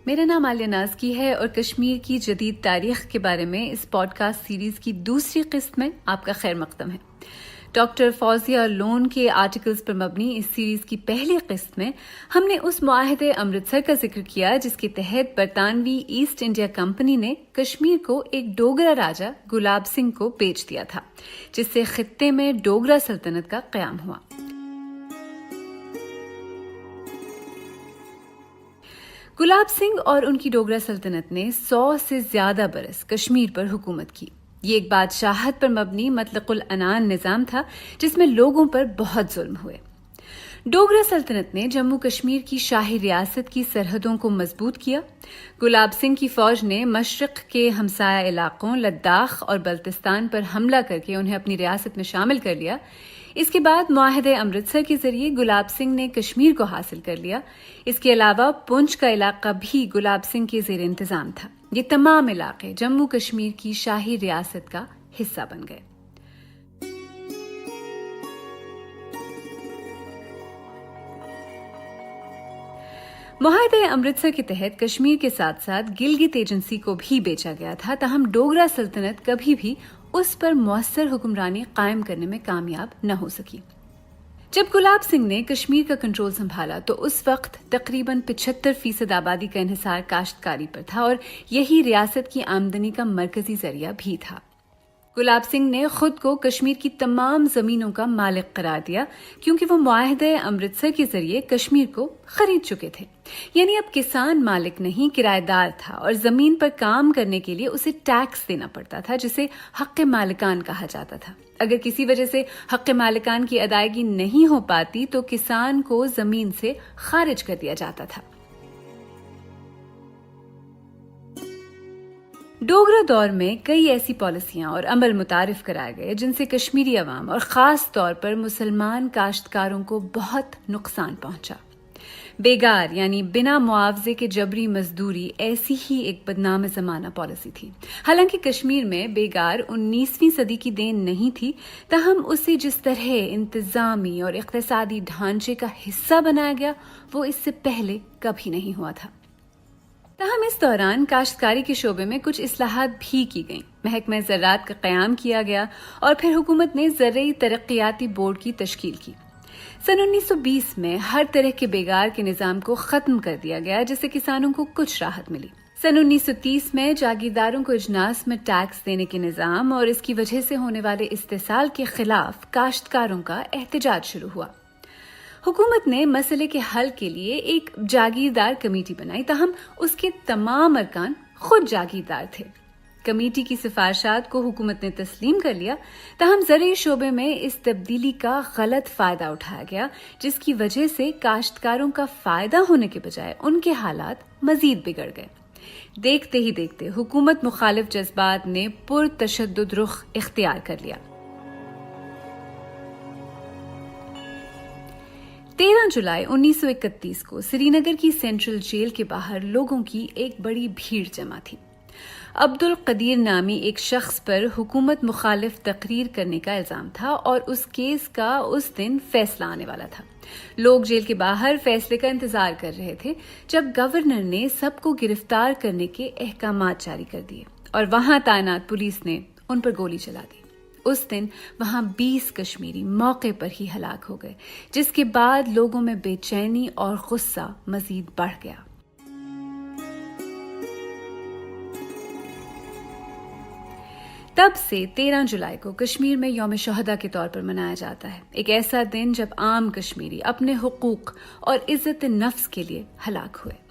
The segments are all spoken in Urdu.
میرا نام عالیہ نازکی ہے اور کشمیر کی جدید تاریخ کے بارے میں اس پوڈ کاسٹ سیریز کی دوسری قسط میں آپ کا خیر مقدم ہے۔ ڈاکٹر فوزیہ لون کے آرٹیکلز پر مبنی اس سیریز کی پہلی قسط میں ہم نے اس معاہدے امرتسر کا ذکر کیا جس کے تحت برطانوی ایسٹ انڈیا کمپنی نے کشمیر کو ایک ڈوگرا راجا گلاب سنگھ کو بیچ دیا تھا، جس سے خطے میں ڈوگرا سلطنت کا قیام ہوا۔ گلاب سنگھ اور ان کی ڈوگرا سلطنت نے 100 سے زیادہ برس کشمیر پر حکومت کی۔ یہ ایک بادشاہت پر مبنی مطلق العنان نظام تھا جس میں لوگوں پر بہت ظلم ہوئے۔ ڈوگرا سلطنت نے جموں کشمیر کی شاہی ریاست کی سرحدوں کو مضبوط کیا۔ گلاب سنگھ کی فوج نے مشرق کے ہمسایہ علاقوں لداخ اور بلتستان پر حملہ کر کے انہیں اپنی ریاست میں شامل کر لیا۔ اس کے بعد معاہدے امرتسر کے ذریعے گلاب سنگھ نے کشمیر کو حاصل کر لیا۔ اس کے علاوہ پونچھ کا علاقہ بھی گلاب سنگھ کے زیر انتظام تھا۔ یہ تمام علاقے جموں کشمیر کی شاہی ریاست کا حصہ بن گئے۔ معاہدے امرتسر کے تحت کشمیر کے ساتھ ساتھ گلگت ایجنسی کو بھی بیچا گیا تھا، تاہم ڈوگرا سلطنت کبھی بھی اس پر مؤثر حکمرانی قائم کرنے میں کامیاب نہ ہو سکی۔ جب گلاب سنگھ نے کشمیر کا کنٹرول سنبھالا تو اس وقت تقریباً 75% آبادی کا انحصار کاشتکاری پر تھا اور یہی ریاست کی آمدنی کا مرکزی ذریعہ بھی تھا۔ گلاب سنگھ نے خود کو کشمیر کی تمام زمینوں کا مالک قرار دیا کیونکہ وہ معاہدے امرتسر کے ذریعے کشمیر کو خرید چکے تھے، یعنی اب کسان مالک نہیں کرایہ دار تھا اور زمین پر کام کرنے کے لیے اسے ٹیکس دینا پڑتا تھا جسے حق مالکان کہا جاتا تھا۔ اگر کسی وجہ سے حق مالکان کی ادائیگی نہیں ہو پاتی تو کسان کو زمین سے خارج کر دیا جاتا تھا۔ ڈوگرا دور میں کئی ایسی پالیسیاں اور عمل متعارف کرائے گئے جن سے کشمیری عوام اور خاص طور پر مسلمان کاشتکاروں کو بہت نقصان پہنچا۔ بیگار یعنی بنا معاوضے کے جبری مزدوری ایسی ہی ایک بدنام زمانہ پالیسی تھی۔ حالانکہ کشمیر میں بیگار 19ویں صدی کی دین نہیں تھی، تاہم اسے جس طرح انتظامی اور اقتصادی ڈھانچے کا حصہ بنایا گیا وہ اس سے پہلے کبھی نہیں ہوا تھا۔ تاہم اس دوران کاشتکاری کے شعبے میں کچھ اصلاحات بھی کی گئیں۔ محکمہ زراعت کا قیام کیا گیا اور پھر حکومت نے زرعی ترقیاتی بورڈ کی تشکیل کی۔ سن 1920 میں ہر طرح کے بیگار کے نظام کو ختم کر دیا گیا جس سے کسانوں کو کچھ راحت ملی۔ سن 1930 میں جاگیرداروں کو اجناس میں ٹیکس دینے کے نظام اور اس کی وجہ سے ہونے والے استحصال کے خلاف کاشتکاروں کا احتجاج شروع ہوا۔ حکومت نے مسئلے کے حل کے لیے ایک جاگیردار کمیٹی بنائی، تاہم اس کے تمام ارکان خود جاگیردار تھے۔ کمیٹی کی سفارشات کو حکومت نے تسلیم کر لیا، تاہم زرعی شعبے میں اس تبدیلی کا غلط فائدہ اٹھایا گیا جس کی وجہ سے کاشتکاروں کا فائدہ ہونے کے بجائے ان کے حالات مزید بگڑ گئے۔ دیکھتے ہی دیکھتے حکومت مخالف جذبات نے پرتشدد رخ اختیار کر لیا۔ 13 جولائی 1931 کو سری نگر کی سینٹرل جیل کے باہر لوگوں کی ایک بڑی بھیڑ جمع تھی۔ عبد القدیر نامی ایک شخص پر حکومت مخالف تقریر کرنے کا الزام تھا اور اس کیس کا اس دن فیصلہ آنے والا تھا۔ لوگ جیل کے باہر فیصلے کا انتظار کر رہے تھے جب گورنر نے سب کو گرفتار کرنے کے احکامات جاری کر دیے اور وہاں تعینات پولیس نے ان پر گولی چلا دی۔ اس دن وہاں 20 کشمیری موقع پر ہی ہلاک ہو گئے، جس کے بعد لوگوں میں بے چینی اور غصہ مزید بڑھ گیا۔ تب سے 13 جولائی کو کشمیر میں یوم شہداء کے طور پر منایا جاتا ہے، ایک ایسا دن جب عام کشمیری اپنے حقوق اور عزت نفس کے لیے ہلاک ہوئے۔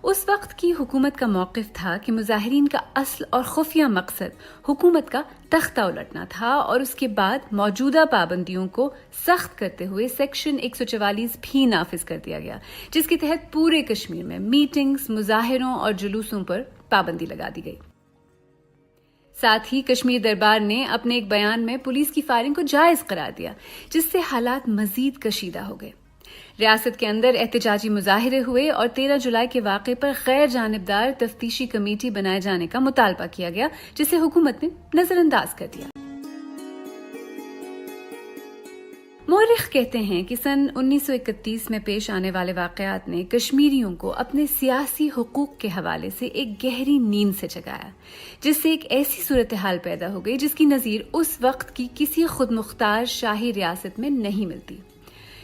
اس وقت کی حکومت کا موقف تھا کہ مظاہرین کا اصل اور خفیہ مقصد حکومت کا تختہ الٹنا تھا اور اس کے بعد موجودہ پابندیوں کو سخت کرتے ہوئے سیکشن 144 بھی نافذ کر دیا گیا، جس کے تحت پورے کشمیر میں میٹنگز، مظاہروں اور جلوسوں پر پابندی لگا دی گئی۔ ساتھ ہی کشمیر دربار نے اپنے ایک بیان میں پولیس کی فائرنگ کو جائز قرار دیا، جس سے حالات مزید کشیدہ ہو گئے۔ ریاست کے اندر احتجاجی مظاہرے ہوئے اور 13 جولائی کے واقعے پر غیر جانبدار تفتیشی کمیٹی بنائے جانے کا مطالبہ کیا گیا، جسے حکومت نے نظر انداز کر دیا۔ مورخ کہتے ہیں کہ سن 1931 میں پیش آنے والے واقعات نے کشمیریوں کو اپنے سیاسی حقوق کے حوالے سے ایک گہری نیند سے جگایا، جس سے ایک ایسی صورتحال پیدا ہو گئی جس کی نظیر اس وقت کی کسی خود مختار شاہی ریاست میں نہیں ملتی۔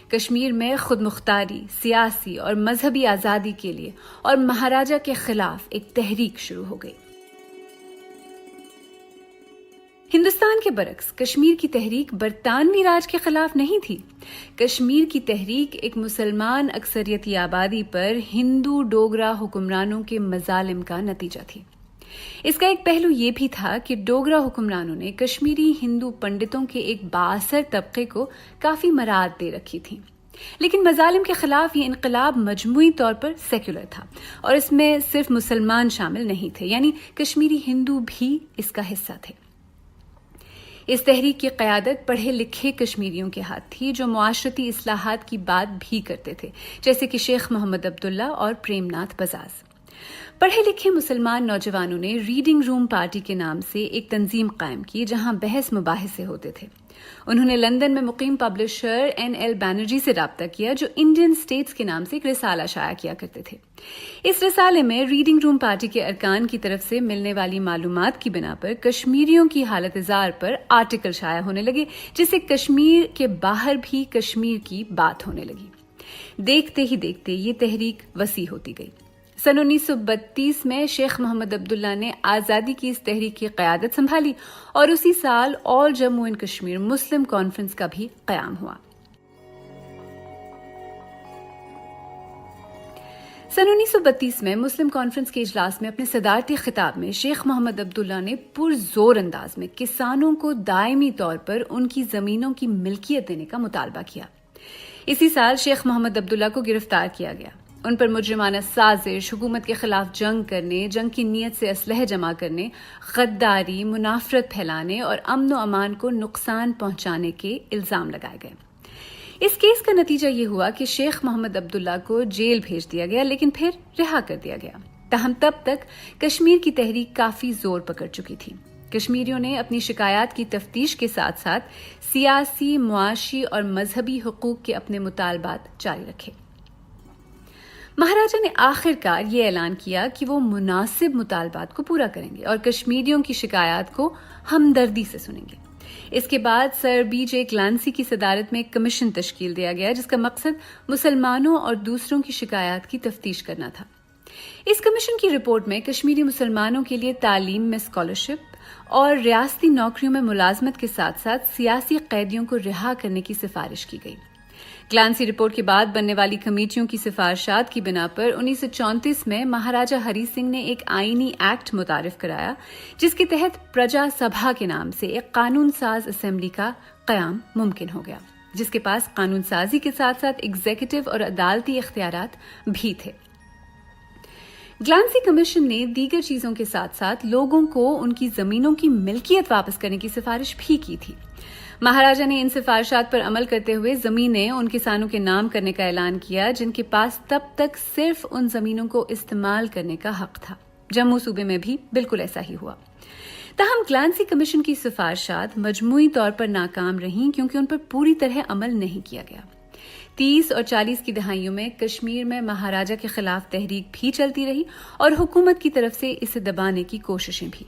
کشمیر میں خود مختاری، سیاسی اور مذہبی آزادی کے لیے اور مہاراجہ کے خلاف ایک تحریک شروع ہو گئی۔ ہندوستان کے برعکس کشمیر کی تحریک برطانوی راج کے خلاف نہیں تھی۔ کشمیر کی تحریک ایک مسلمان اکثریتی آبادی پر ہندو ڈوگرا حکمرانوں کے مظالم کا نتیجہ تھی۔ اس کا ایک پہلو یہ بھی تھا کہ ڈوگرا حکمرانوں نے کشمیری ہندو پنڈتوں کے ایک بااثر طبقے کو کافی مراد دے رکھی تھی، لیکن مظالم کے خلاف یہ انقلاب مجموعی طور پر سیکولر تھا اور اس میں صرف مسلمان شامل نہیں تھے، یعنی کشمیری ہندو بھی اس کا حصہ تھے۔ اس تحریک کی قیادت پڑھے لکھے کشمیریوں کے ہاتھ تھی جو معاشرتی اصلاحات کی بات بھی کرتے تھے، جیسے کہ شیخ محمد عبداللہ اور پریم ناتھ بزاز۔ پڑھے لکھے مسلمان نوجوانوں نے ریڈنگ روم پارٹی کے نام سے ایک تنظیم قائم کی جہاں بحث مباحثے ہوتے تھے۔ انہوں نے لندن میں مقیم پبلشر NL بینرجی سے رابطہ کیا جو انڈین سٹیٹس کے نام سے ایک رسالہ شائع کیا کرتے تھے۔ اس رسالے میں ریڈنگ روم پارٹی کے ارکان کی طرف سے ملنے والی معلومات کی بنا پر کشمیریوں کی حالت زار پر آرٹیکل شائع ہونے لگے، جس سے کشمیر کے باہر بھی کشمیر کی بات ہونے لگی۔ دیکھتے ہی دیکھتے یہ تحریک وسیع ہوتی گئی۔ سن 1932 میں شیخ محمد عبداللہ نے آزادی کی اس تحریک کی قیادت سنبھالی اور اسی سال all Jammu and Kashmir Muslim conference کا بھی قیام ہوا۔ سن 1932 میں مسلم کانفرنس کے اجلاس میں اپنے صدارتی خطاب میں شیخ محمد عبداللہ نے پرزور انداز میں کسانوں کو دائمی طور پر ان کی زمینوں کی ملکیت دینے کا مطالبہ کیا۔ اسی سال شیخ محمد عبداللہ کو گرفتار کیا گیا۔ ان پر مجرمانہ سازش، حکومت کے خلاف جنگ کرنے، جنگ کی نیت سے اسلحے جمع کرنے، غداری، منافرت پھیلانے اور امن و امان کو نقصان پہنچانے کے الزام لگائے گئے۔ اس کیس کا نتیجہ یہ ہوا کہ شیخ محمد عبداللہ کو جیل بھیج دیا گیا، لیکن پھر رہا کر دیا گیا۔ تاہم تب تک کشمیر کی تحریک کافی زور پکڑ چکی تھی۔ کشمیریوں نے اپنی شکایات کی تفتیش کے ساتھ ساتھ سیاسی، معاشی اور مذہبی حقوق کے اپنے مطالبات جاری رکھے۔ مہاراجہ نے آخر کار یہ اعلان کیا کہ وہ مناسب مطالبات کو پورا کریں گے اور کشمیریوں کی شکایات کو ہمدردی سے سنیں گے۔ اس کے بعد سر BJ گلانسی کی صدارت میں ایک کمیشن تشکیل دیا گیا جس کا مقصد مسلمانوں اور دوسروں کی شکایات کی تفتیش کرنا تھا۔ اس کمیشن کی رپورٹ میں کشمیری مسلمانوں کے لیے تعلیم میں اسکالرشپ اور ریاستی نوکریوں میں ملازمت کے ساتھ ساتھ سیاسی قیدیوں کو رہا کرنے کی سفارش کی گئی۔ گلانسی رپورٹ کے بعد بننے والی کمیٹیوں کی سفارشات کی بنا پر 1934 میں مہاراجہ ہری سنگھ نے ایک آئینی ایکٹ متعارف کرایا جس کے تحت پرجا سبھا کے نام سے ایک قانون ساز اسمبلی کا قیام ممکن ہو گیا، جس کے پاس قانون سازی کے ساتھ ساتھ ایگزیکٹو اور عدالتی اختیارات بھی تھے۔ گلانسی کمیشن نے دیگر چیزوں کے ساتھ ساتھ لوگوں کو ان کی زمینوں کی ملکیت واپس کرنے کی سفارش بھی کی تھی۔ مہاراجہ نے ان سفارشات پر عمل کرتے ہوئے زمینیں ان کسانوں کے نام کرنے کا اعلان کیا جن کے پاس تب تک صرف ان زمینوں کو استعمال کرنے کا حق تھا۔ جموں صوبے میں بھی بالکل ایسا ہی ہوا۔ تاہم گلانسی کمیشن کی سفارشات مجموعی طور پر ناکام رہیں کیونکہ ان پر پوری طرح عمل نہیں کیا گیا۔ 30 اور 40 کی دہائیوں میں کشمیر میں مہاراجہ کے خلاف تحریک بھی چلتی رہی اور حکومت کی طرف سے اسے دبانے کی کوششیں بھی۔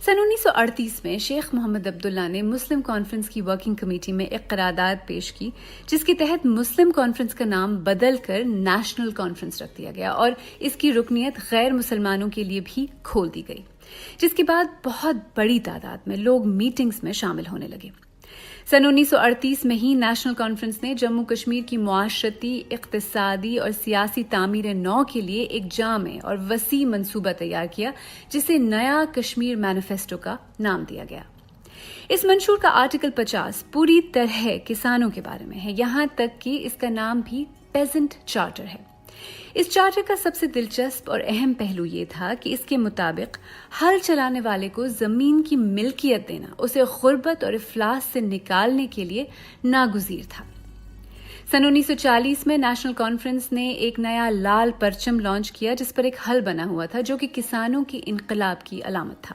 سن 1938 میں شیخ محمد عبداللہ نے مسلم کانفرنس کی ورکنگ کمیٹی میں ایک قرارداد پیش کی جس کے تحت مسلم کانفرنس کا نام بدل کر نیشنل کانفرنس رکھ دیا گیا اور اس کی رکنیت غیر مسلمانوں کے لیے بھی کھول دی گئی، جس کے بعد بہت بڑی تعداد میں لوگ میٹنگز میں شامل ہونے لگے۔ سن 1938 میں ہی نیشنل کانفرنس نے جموں کشمیر کی معاشرتی، اقتصادی اور سیاسی تعمیر نو کے لیے ایک جامع اور وسیع منصوبہ تیار کیا جسے نیا کشمیر مینیفیسٹو کا نام دیا گیا۔ اس منشور کا آرٹیکل 50 پوری طرح کسانوں کے بارے میں ہے، یہاں تک کہ اس کا نام بھی پیزنٹ چارٹر ہے۔ اس چارٹر کا سب سے دلچسپ اور اہم پہلو یہ تھا کہ اس کے مطابق ہل چلانے والے کو زمین کی ملکیت دینا اسے غربت اور افلاس سے نکالنے کے لیے ناگزیر تھا۔ سن 1940 میں نیشنل کانفرنس نے ایک نیا لال پرچم لانچ کیا جس پر ایک ہل بنا ہوا تھا جو کہ کسانوں کے انقلاب کی علامت تھا۔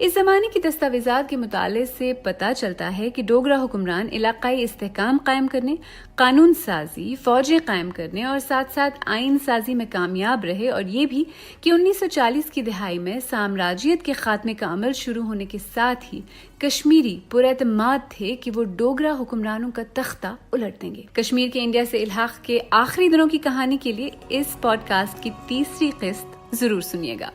اس زمانے کی دستاویزات کے مطالعے سے پتہ چلتا ہے کہ ڈوگرا حکمران علاقائی استحکام قائم کرنے، قانون سازی، فوجیں قائم کرنے اور ساتھ ساتھ آئین سازی میں کامیاب رہے، اور یہ بھی کہ 1940 کی دہائی میں سامراجیت کے خاتمے کا عمل شروع ہونے کے ساتھ ہی کشمیری پراعتماد تھے کہ وہ ڈوگرا حکمرانوں کا تختہ الٹ دیں گے۔ کشمیر کے انڈیا سے الحاق کے آخری دنوں کی کہانی کے لیے اس پوڈ کاسٹ کی تیسری قسط ضرور سنیے گا۔